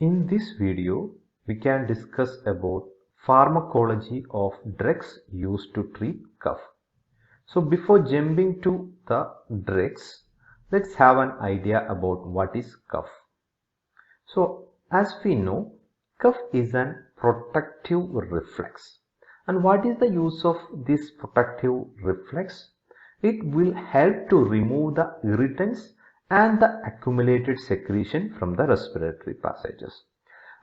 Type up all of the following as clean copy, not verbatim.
In this video, we can discuss about pharmacology of drugs used to treat cough. So before jumping to the drugs, let's have an idea about what is cough. So as we know, cough is an protective reflex. And what is the use of this protective reflex? It will help to remove the irritants and the accumulated secretion from the respiratory passages.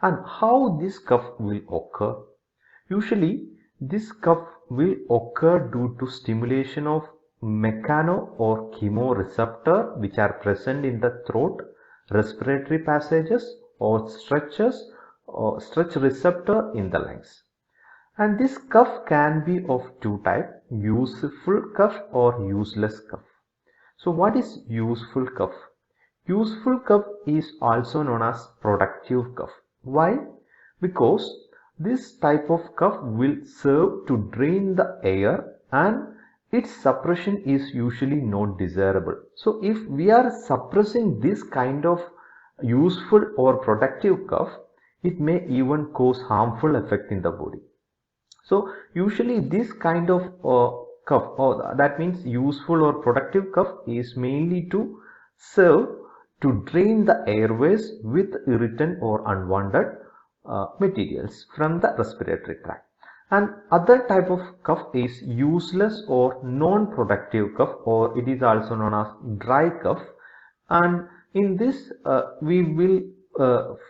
And how this cough will occur? Usually, this cough will occur due to stimulation of mechano or chemoreceptor which are present in the throat, respiratory passages or stretch receptor in the lungs. And this cough can be of two types, useful cough or useless cough. So what is useful cough? Useful cough is also known as productive cough. Why? Because this type of cough will serve to drain the air and its suppression is usually not desirable. So if we are suppressing this kind of useful or productive cough, it may even cause harmful effect in the body. So usually this kind of cough, or that means useful or productive cough, is mainly to serve to drain the airways with irritant or unwanted materials from the respiratory tract. And other type of cough is useless or non-productive cough, or it is also known as dry cough. And in this we will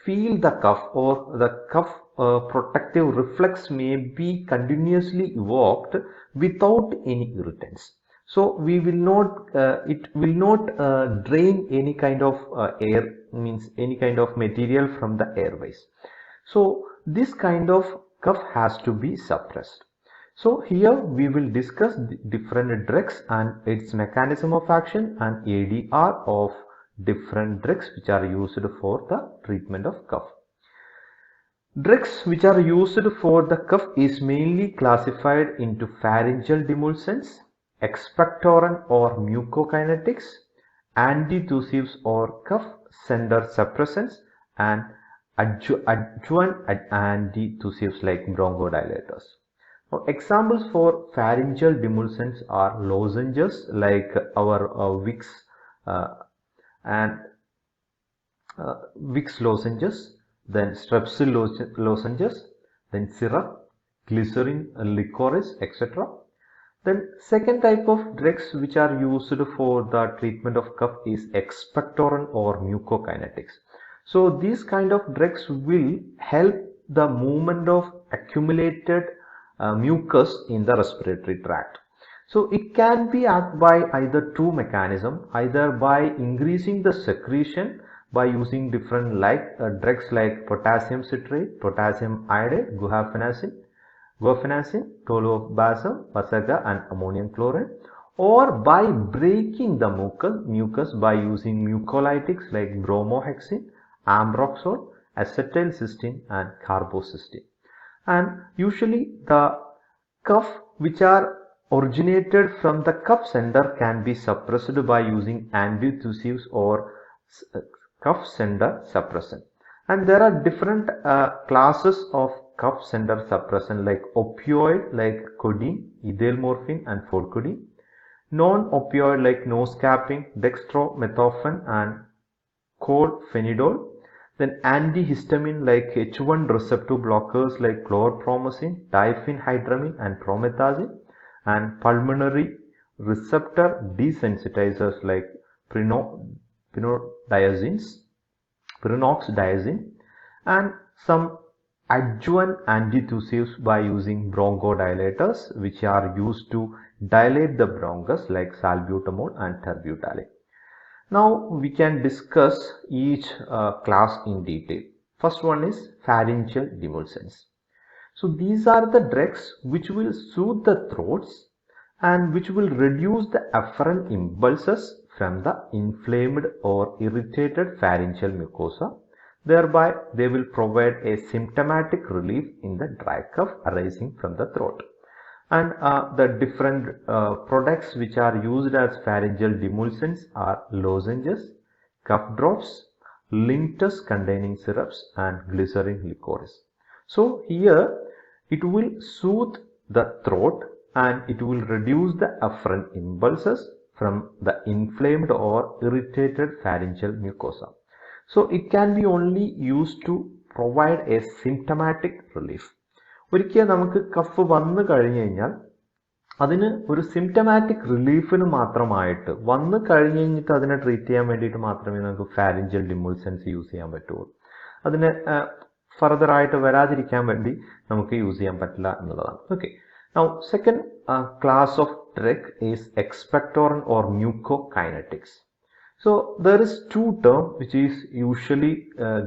feel the cough, or the cough protective reflex may be continuously evoked without any irritants. So we will not it will not drain any kind of air, means any kind of material from the airways. So this kind of cough has to be suppressed. So here we will discuss different drugs and its mechanism of action and ADR of different drugs which are used for the treatment of cough. Drugs which are used for the cough is mainly classified into pharyngeal demulcents, expectorant or mucokinetics, antitussives or cough center suppressants, and adjuvant antitussives like bronchodilators. Now, examples for pharyngeal demulcents are lozenges like our Vicks and Vicks lozenges, then Strepsil lozenges, then syrup, glycerin, licorice, etc. Then second type of drugs which are used for the treatment of cough is expectorant or mucokinetics. So these kind of drugs will help the movement of accumulated mucus in the respiratory tract. So it can be acted by either two mechanisms, either by increasing the secretion by using different drugs like potassium citrate, potassium iodide, guaifenesin, tolobasam, Vasaga, and ammonium chloride, or by breaking the mucus by using mucolytics like bromohexine, ambroxol, acetylcysteine, and carbocysteine. And usually the cough which are originated from the cough center can be suppressed by using antitussives or cough center suppressant. And there are different classes of cough center suppressant like opioid like codeine, ethyl morphine, and forcodeine, non-opioid like noscapine, dextromethorphan, and chlorpheniramine, then antihistamine like H1 receptor blockers like chlorpromazine, diphenhydramine, and promethazine, and pulmonary receptor desensitizers like prinoxidazine, and some adjuvant antitussives by using bronchodilators which are used to dilate the bronchus like salbutamol and terbutaline. Now we can discuss each class in detail. First one is pharyngeal demulcents. So these are the drugs which will soothe the throats and which will reduce the afferent impulses from the inflamed or irritated pharyngeal mucosa. Thereby they will provide a symptomatic relief in the dry cough arising from the throat. And the different products which are used as pharyngeal demulcents are lozenges, cough drops, linctus containing syrups and glycerin licorice. So here it will soothe the throat and it will reduce the afferent impulses from the inflamed or irritated pharyngeal mucosa. So it can be only used to provide a symptomatic relief. ഒരിക്കൽ നമുക്ക് cough വന്നു കഴിഞ്ഞു കഴിഞ്ഞാൽ അതിന് ഒരു symptomatic റിലീഫിന് മാത്രമായിട്ട് വന്നു കഴിഞ്ഞിട്ട് അതിനെ ട്രീറ്റ് ചെയ്യാൻ വേണ്ടിയിട്ട് മാത്രമേ നമുക്ക് ഫാരിഞ്ചൽ ഡിമുൾസൻസ് യൂസ് ചെയ്യാൻ പറ്റുള്ളൂ. അതിനെ ഫർദർ ആയിട്ട് വരാതിരിക്കാൻ വേണ്ടി നമുക്ക് യൂസ് ചെയ്യാൻ പറ്റില്ല എന്നുള്ളതാണ്. Okay, now second class of drug is expectorant or mucokinetics. So there is two terms which is usually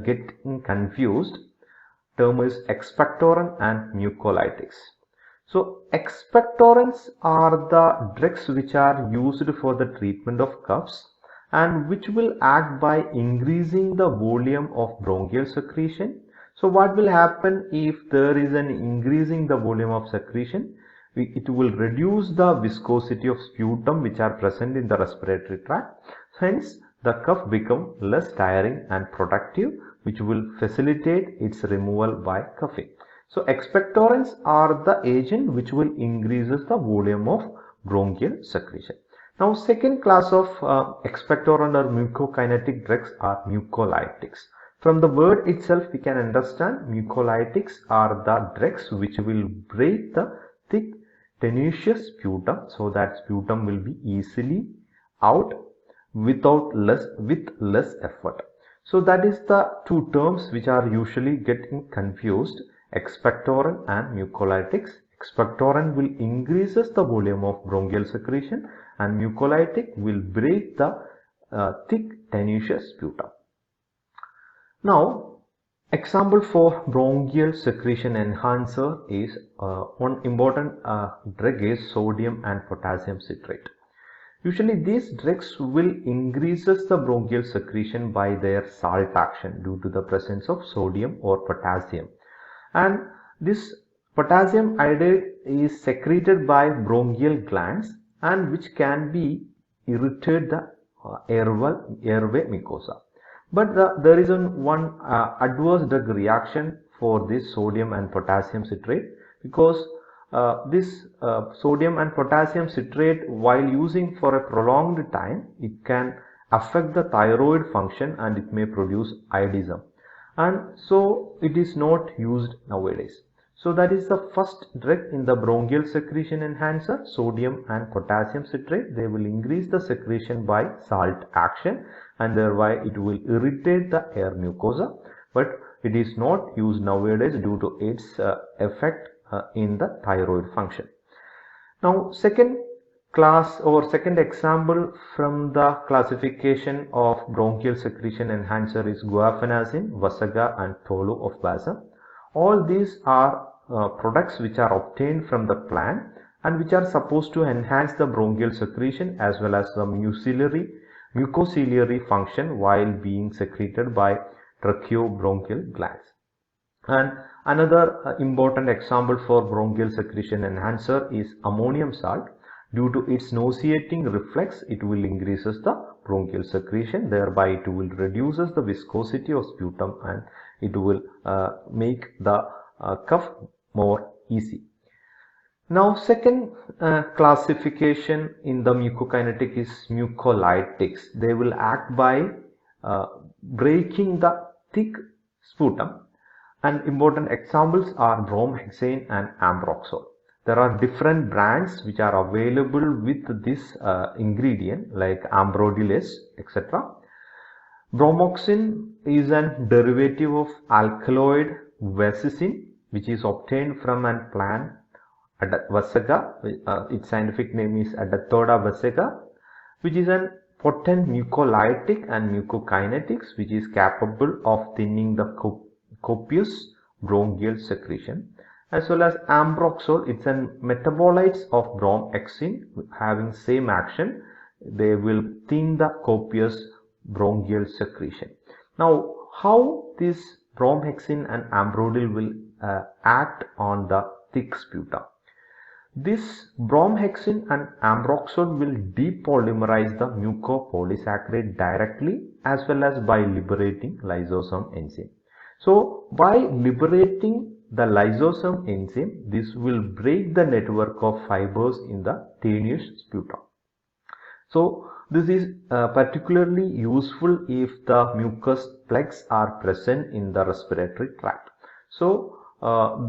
getting confused. Term is expectorant and mucolytics. So expectorants are the drugs which are used for the treatment of coughs and which will act by increasing the volume of bronchial secretion. So what will happen if there is an increasing the volume of secretion? It will reduce the viscosity of sputum which are present in the respiratory tract. Hence, the cough become less tiring and productive, which will facilitate its removal by coughing. So, expectorants are the agent which will increases the volume of bronchial secretion. Now, second class of expectorant or mucokinetic drugs are mucolytics. From the word itself, we can understand mucolytics are the drugs which will break the thick tenacious sputum so that sputum will be easily out with less effort. So that is the two terms which are usually getting confused, expectorant and mucolytics. Expectorant will increases the volume of bronchial secretion and mucolytic will break the thick tenacious sputum. Now, example for bronchial secretion enhancer is one important drug is sodium and potassium citrate. Usually these drugs will increases the bronchial secretion by their salt action due to the presence of sodium or potassium, and this potassium iodide is secreted by bronchial glands and which can be irritate the airway mucosa. But there is one adverse drug reaction for this sodium and potassium citrate, because this sodium and potassium citrate, while using for a prolonged time, it can affect the thyroid function and it may produce iodism, and so it is not used nowadays. So that is the first drug in the bronchial secretion enhancer, sodium and potassium citrate. They will increase the secretion by salt action and thereby it will irritate the air mucosa, but it is not used nowadays due to its effect in the thyroid function. Now, second class or second example from the classification of bronchial secretion enhancer is guaifenesin, Vasaga and Tolu of Basem. All these are products which are obtained from the plant and which are supposed to enhance the bronchial secretion as well as the mucociliary function while being secreted by tracheobronchial glands. And another important example for bronchial secretion enhancer is ammonium salt. Due to its nauseating reflex, it will increases the bronchial secretion, thereby it will reduces the viscosity of sputum and it will make the cough more easy. Now, second classification in the mucokinetic is mucolytics. They will act by breaking the thick sputum, and important examples are bromhexane and ambroxol. There are different brands which are available with this ingredient like Ambrodilase, etc. Bromoxin is a derivative of alkaloid vesicin which is obtained from a plant Vasaga. Its scientific name is Adathoda vasaga, which is a potent mucolytic and mucokinetics which is capable of thinning the copious bronchial secretion, as well as ambroxol. It's a metabolites of bromhexine having same action. They will thin the copious bronchial secretion. Now, how this bromhexine and ambrodil will act on the thick sputum? This bromhexine and ambroxol will depolymerize the mucopolysaccharide directly as well as by liberating lysosome enzyme. So by liberating the lysosome enzyme, this will break the network of fibers in the tenuous sputum. So this is particularly useful if the mucus plugs are present in the respiratory tract. So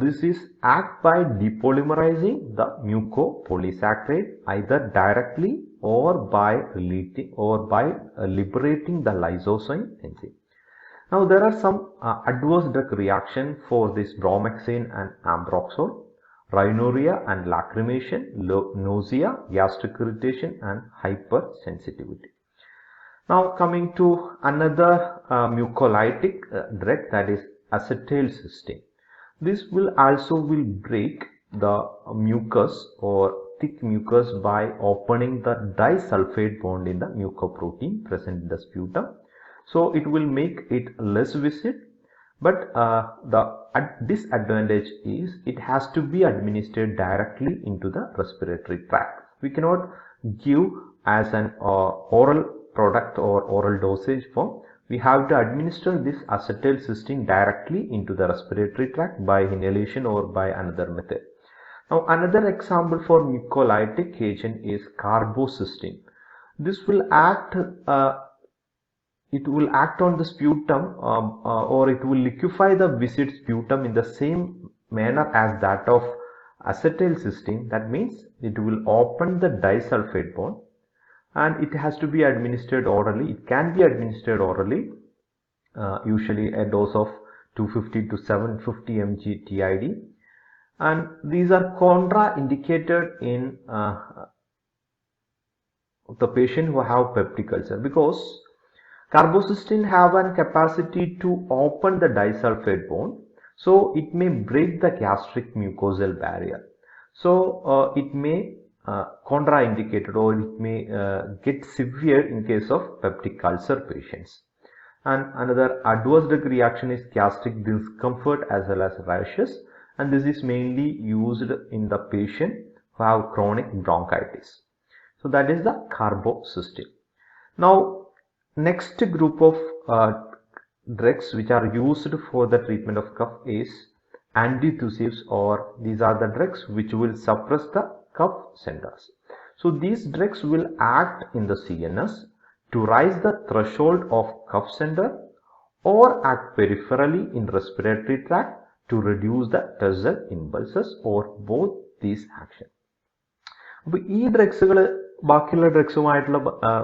this is act by depolymerizing the mucopolysaccharide either directly or by liberating the lysosome enzyme. Now there are some adverse drug reaction for this bromhexine and ambroxol: rhinorrhea and lacrimation, nausea, gastric irritation and hypersensitivity. Now coming to another mucolytic drug, that is acetylcysteine. This will break the mucus or thick mucus by opening the disulfide bond in the mucoprotein present in the sputum. So it will make it less viscid, but the disadvantage is it has to be administered directly into the respiratory tract. We cannot give as an oral product or oral dosage form. We have to administer this acetylcysteine directly into the respiratory tract by inhalation or by another method. Now another example for mucolytic agent is carbocysteine. This will act on the sputum or it will liquefy the viscid sputum in the same manner as that of acetylcysteine. That means it will open the disulfide bond, and it has to be administered orally. It can be administered orally, usually a dose of 250 to 750 mg TID, and these are contraindicated in the patient who have peptic ulcer, because carbocysteine have an capacity to open the disulfide bond, so it may break the gastric mucosal barrier. So it may contraindicated, or it may get severe in case of peptic ulcer patients. And another adverse drug reaction is gastric discomfort as well as rashes, and this is mainly used in the patient who have chronic bronchitis. So that is the carbocysteine. Now next group of drugs which are used for the treatment of cough is antitussives, or these are the drugs which will suppress the cough centers. So these drugs will act in the CNS to raise the threshold of cough center, or act peripherally in respiratory tract to reduce the nasal impulses, or both these actions. അപ്പോൾ ഈ ഡ്രഗ്സുകൾ ബാക്കിയുള്ള ഡ്രഗ്സുമായിട്ടുള്ള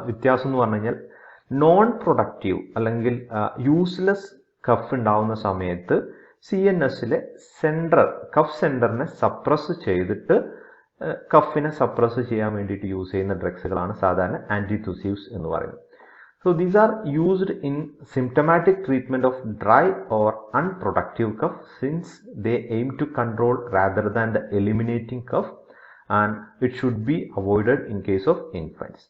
വ്യത്യാസം എന്ന് പറഞ്ഞു കഴിഞ്ഞാൽ, non productive അല്ലെങ്കിൽ useless cough ഉണ്ടാവുന്ന സമയത്ത് CNSലെ കഫ് സെന്ററിനെ സപ്രസ് ചെയ്തിട്ട് കഫിനെ സപ്രസ് ചെയ്യാൻ വേണ്ടിയിട്ട് യൂസ് ചെയ്യുന്ന ഡ്രഗ്സുകളാണ് സാധാരണ ആന്റിതുസീവ്സ് എന്ന് പറയുന്നത്. So these are used in symptomatic treatment of dry or unproductive cough, since they aim to control rather than the eliminating cough, and it should be avoided in case of infants.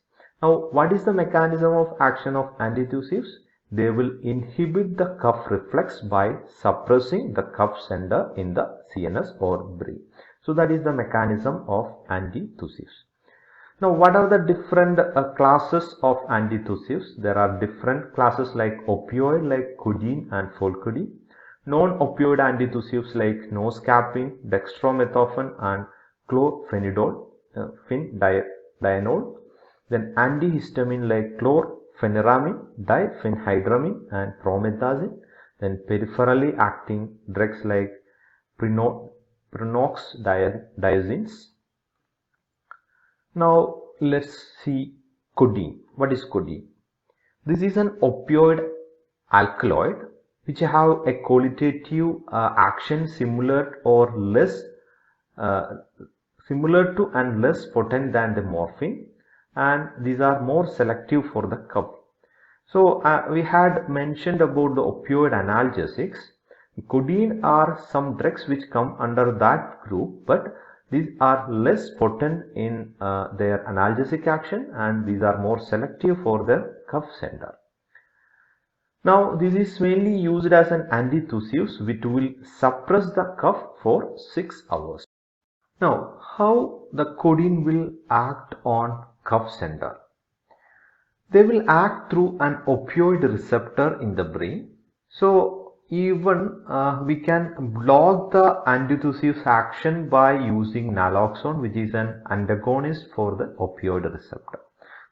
Now what is the mechanism of action of antitussives? They will inhibit the cough reflex by suppressing the cough center in the CNS or brain. So that is the mechanism of antitussives. Now what are the different classes of antitussives? There are different classes like opioid, like codeine and folcodeine, non-opioid antitussives like noscapine, dextromethorphan and chlorpheniramine, phenidianol, then antihistamine like chlorpheniramine, diphenhydramine and promethazine, then peripherally acting drugs like prinoxidazines. Now let's see codeine. What is codeine? This is an opioid alkaloid which have a qualitative action similar to and less potent than the morphine, and these are more selective for the cough. So we had mentioned about the opioid analgesics. Codeine are some drugs which come under that group, but these are less potent in their analgesic action, and these are more selective for the cough center. Now this is mainly used as an antitussive which will suppress the cough for 6 hours. Now, how the codeine will act on cough center? They will act through an opioid receptor in the brain. So even we can block the antitussive action by using naloxone, which is an antagonist for the opioid receptor.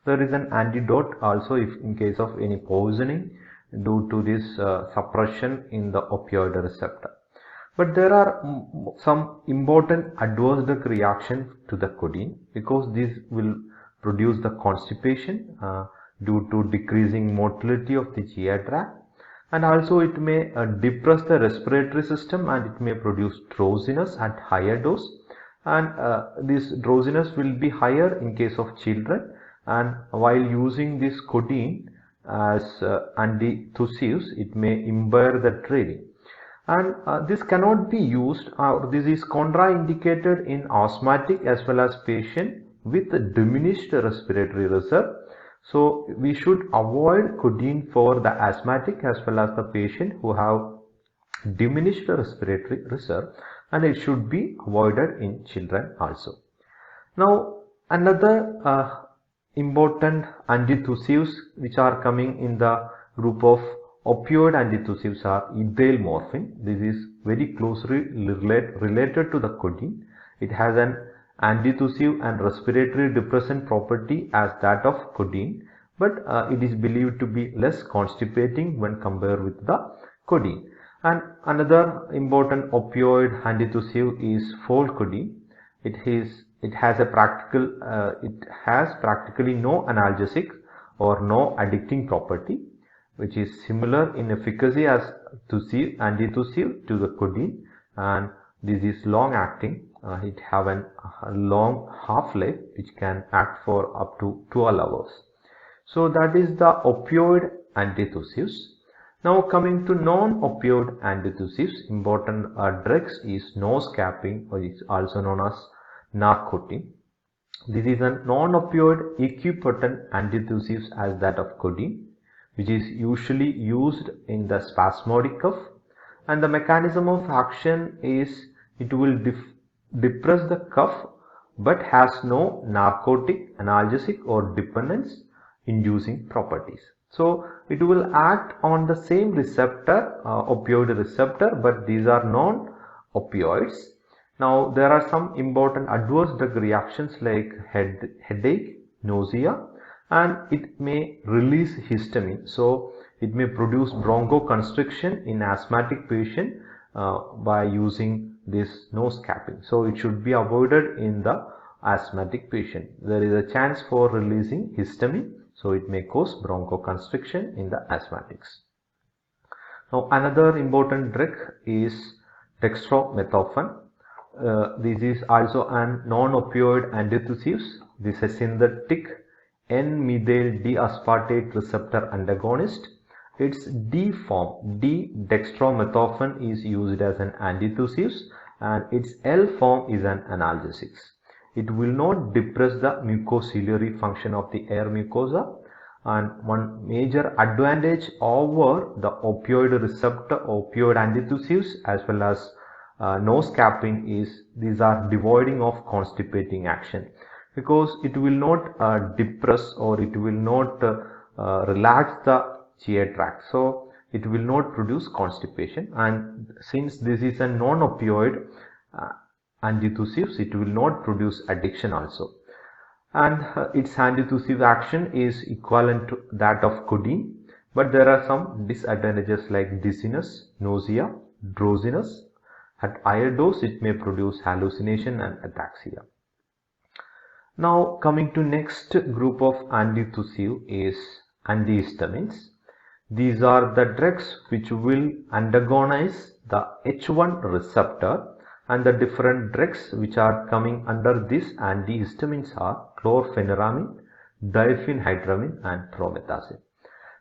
There is an antidote also if in case of any poisoning due to this suppression in the opioid receptor. But there are some important adverse drug reaction to the codeine, because this will produce the constipation due to decreasing motility of the GI tract, and also it may depress the respiratory system, and it may produce drowsiness at higher dose, and this drowsiness will be higher in case of children, and while using this codeine as antitussives, it may impair the training. And this cannot be used, or this is contraindicated in asthmatic as well as patient with diminished respiratory reserve. So we should avoid codeine for the asthmatic as well as the patient who have diminished respiratory reserve, and it should be avoided in children also. Now another important antitussives which are coming in the group of opioid antitussives are ethyl morphine. This is very closely related to the codeine. It has an antitussive and respiratory depressant property as that of codeine, but it is believed to be less constipating when compared with the codeine. And another important opioid antitussive is folcodeine. It has practically no analgesic or no addicting property, which is similar in efficacy as antitussive to the codeine, and this is long acting. It have a long half-life which can act for up to 12 hours. So that is the opioid antitussives. Now coming to non-opioid antitussives, important drugs is nose capping, or is also known as narcotin. This is a non-opioid equipotent antitussive as that of codeine, which is usually used in the spasmodic cough, and the mechanism of action is it will depress the cough but has no narcotic, analgesic or dependence inducing properties. So it will act on the same receptor, opioid receptor, but these are non-opioids. Now there are some important adverse drug reactions like headache, nausea, and it may release histamine. So it may produce bronchoconstriction in asthmatic patient by using this nose capping. So it should be avoided in the asthmatic patient. There is a chance for releasing histamine, so it may cause bronchoconstriction in the asthmatics. Now another important drug is dextromethorphan. This is also a non-opioid antitussive. This is a synthetic N-methyl D-aspartate receptor antagonist. Its D form, D-dextromethorphan, is used as an antitussive, and its L form is an analgesic. It will not depress the mucociliary function of the air mucosa, and one major advantage over the opioid receptor, opioid antitussives as well as nose capping is these are devoid of constipating action, because it will not depress or it will not relax the GI tract, so it will not produce constipation. And since this is a non-opioid antitussives, it will not produce addiction also, and its antitussive action is equivalent to that of codeine, but there are some disadvantages like dizziness, nausea, drowsiness. At higher dose it may produce hallucination and ataxia. Now coming to next group of antitussive is antihistamines. These are the drugs which will antagonize the H1 receptor, and the different drugs which are coming under this antihistamines are chlorpheniramine, diphenhydramine and promethazine.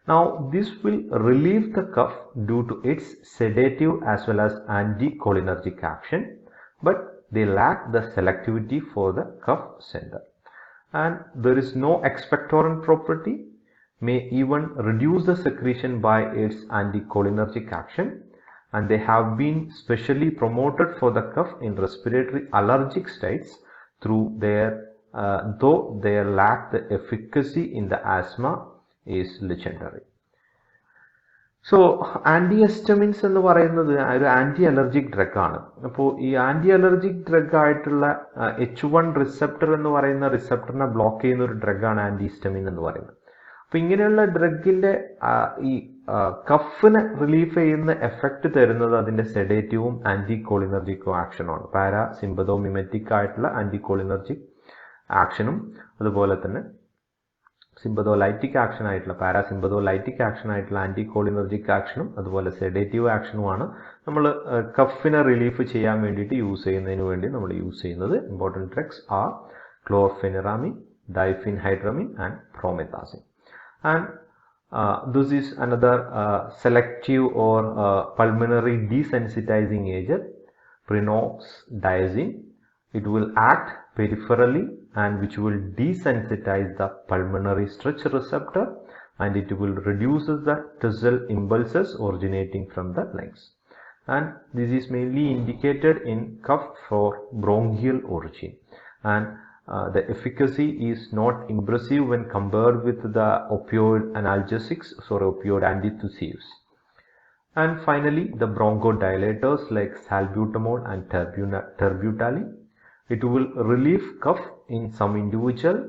Now this will relieve the cough due to its sedative as well as anticholinergic action, but they lack the selectivity for the cough center, and there is no expectorant property, may even reduce the secretion by its anticholinergic action, and they have been specially promoted for the cough in respiratory allergic states through their though they lack the efficacy in the asthma is legendary. So antihistamines എന്ന് പറയുന്നത് ഒരു anti allergic drug ആണ്. അപ്പോൾ ഈ anti allergic drug ആയിട്ടുള്ള H1 receptor എന്ന് പറയുന്ന റിസപ്റ്ററിനെ block ചെയ്യുന്ന ഒരു ഡ്രഗാണ് ആൻറ്റിഹിസ്റ്റമിൻ എന്ന് പറയുന്നത്. അപ്പോൾ ഇങ്ങനെയുള്ള ഡ്രഗിന്റെ ഈ കഫിന് റിലീഫ് ചെയ്യുന്ന എഫക്റ്റ് തരുന്നത് അതിന്റെ സെഡേറ്റീവും ആന്റി കോളിനർജിക്കും ആക്ഷനുമാണ്. പാരാസിമ്പതോമിമെറ്റിക് ആയിട്ടുള്ള ആന്റി കോളിനർജിക് ആക്ഷനും അതുപോലെ തന്നെ സിമ്പതോലൈറ്റിക് ആക്ഷൻ ആയിട്ടുള്ള പാരാസിമ്പതോലൈറ്റിക് ആക്ഷൻ ആയിട്ടുള്ള ആന്റി കോളിനർജിക് ആക്ഷനും അതുപോലെ സെഡേറ്റീവ് ആക്ഷനുമാണ് നമ്മൾ കഫിനെ റിലീഫ് ചെയ്യാൻ വേണ്ടിയിട്ട് യൂസ് ചെയ്യുന്നതിന് വേണ്ടി നമ്മൾ യൂസ് ചെയ്യുന്നത്. Important drugs are chlorpheniramine, diphenhydramine and promethazine. And this is another selective or pulmonary desensitizing agent, prinoxidazine. It will act peripherally and which will desensitize the pulmonary stretch receptor, and it will reduce the Tesla impulses originating from the lungs. And this is mainly indicated in cough for bronchial origin, and the efficacy is not impressive when compared with the opioid analgesics or opioid antitussives. And finally, the bronchodilators like salbutamol and terbutaline. It will relieve cough in some individuals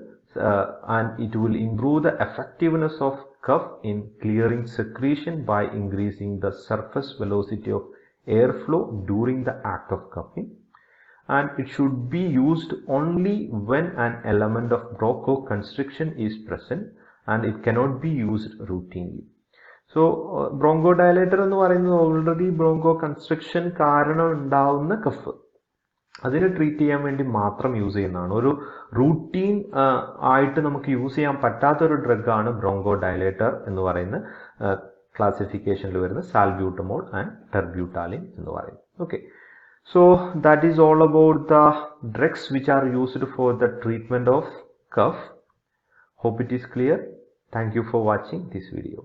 and it will improve the effectiveness of cough in clearing secretion by increasing the surface velocity of airflow during the act of coughing. And it should be used only when an element of bronchoconstriction is present, and it cannot be used routinely. So bronchodilator എന്ന് പറയുന്നത് already ബ്രോങ്കോകൺസ്ട്രിക്ഷൻ കാരണം ഉണ്ടാവുന്ന cough അതിനെ treat ചെയ്യാൻ വേണ്ടി മാത്രം use ചെയ്യുന്നതാണ്. ഒരു റൂട്ടീൻ ആയിട്ട് നമുക്ക് യൂസ് ചെയ്യാൻ പറ്റാത്തൊരു ഡ്രഗാണ് ബ്രോങ്കോഡൈലേറ്റർ എന്ന് പറയുന്ന ക്ലാസിഫിക്കേഷനിൽ വരുന്ന സാൽബ്യൂട്ടമോൾ ആൻഡ് ടെർബ്യൂട്ടാലിൻ എന്ന് പറയുന്നത്. Okay, so that is all about the drugs which are used for the treatment of cough. Hope it is clear. Thank you for watching this video.